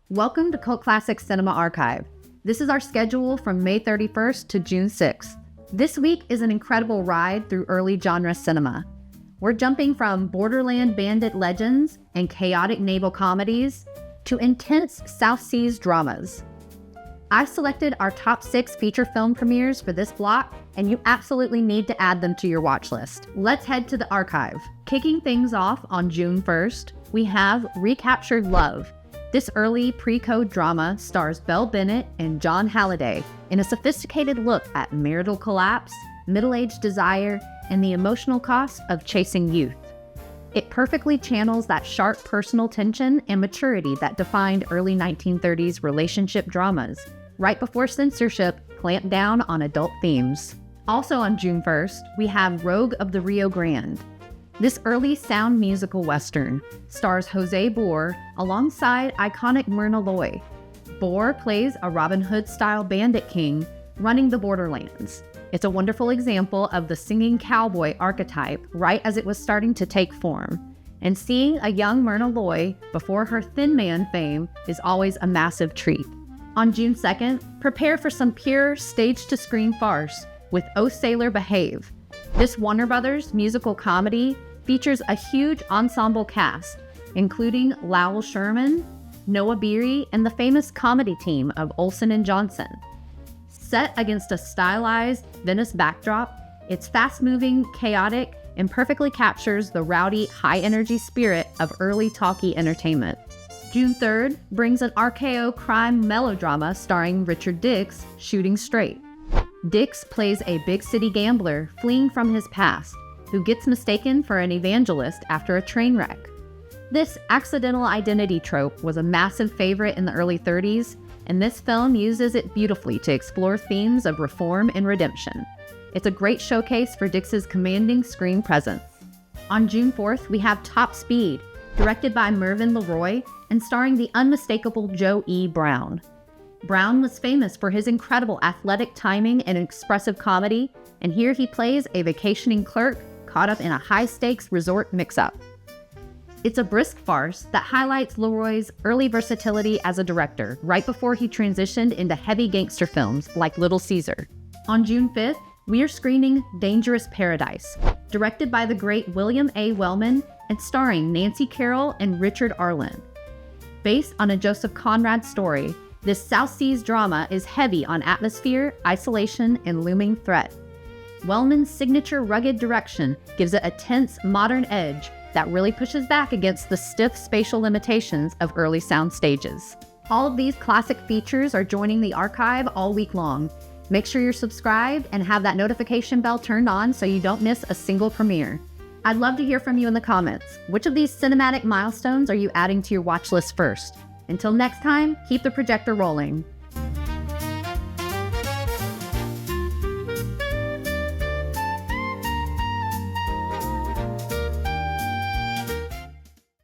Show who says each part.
Speaker 1: Welcome to Cult Classic Cinema Archive. This is our schedule from May 31st to June 6th. This week is an incredible ride through early genre cinema. We're jumping from borderland bandit legends and chaotic naval comedies to intense South Seas dramas. I've selected our top 6 feature film premieres for this block, and you absolutely need to add them to your watch list. Let's head to the archive. Kicking things off on June 1st, we have Recaptured Love. This early pre-code drama stars Belle Bennett and John Halliday in a sophisticated look at marital collapse, middle-aged desire, and the emotional cost of chasing youth. It perfectly channels that sharp personal tension and maturity that defined early 1930s relationship dramas, right before censorship clamped down on adult themes. Also on June 1st, we have Rogue of the Rio Grande. This early sound musical western stars Jose Boer alongside iconic Myrna Loy. Boer plays a Robin Hood-style bandit king running the borderlands. It's a wonderful example of the singing cowboy archetype right as it was starting to take form. And seeing a young Myrna Loy before her Thin Man fame is always a massive treat. On June 2nd, prepare for some pure stage-to-screen farce with Oh Sailor Behave. This Warner Brothers musical comedy features a huge ensemble cast, including Lowell Sherman, Noah Beery, and the famous comedy team of Olsen and Johnson. Set against a stylized Venice backdrop, it's fast-moving, chaotic, and perfectly captures the rowdy, high-energy spirit of early talkie entertainment. June 3rd brings an RKO crime melodrama starring Richard Dix, Shooting Straight. Dix plays a big-city gambler fleeing from his past, who gets mistaken for an evangelist after a train wreck. This accidental identity trope was a massive favorite in the early 30s, and this film uses it beautifully to explore themes of reform and redemption. It's a great showcase for Dix's commanding screen presence. On June 4th, we have Top Speed, directed by Mervyn LeRoy and starring the unmistakable Joe E. Brown. Brown was famous for his incredible athletic timing and expressive comedy, and here he plays a vacationing clerk caught up in a high-stakes resort mix-up. It's a brisk farce that highlights LeRoy's early versatility as a director, right before he transitioned into heavy gangster films like Little Caesar. On June 5th, we are screening Dangerous Paradise, directed by the great William A. Wellman and starring Nancy Carroll and Richard Arlen. Based on a Joseph Conrad story, this South Seas drama is heavy on atmosphere, isolation, and looming threat. Wellman's signature rugged direction gives it a tense, modern edge that really pushes back against the stiff spatial limitations of early sound stages. All of these classic features are joining the archive all week long. Make sure you're subscribed and have that notification bell turned on so you don't miss a single premiere. I'd love to hear from you in the comments. Which of these cinematic milestones are you adding to your watch list first? Until next time, keep the projector rolling.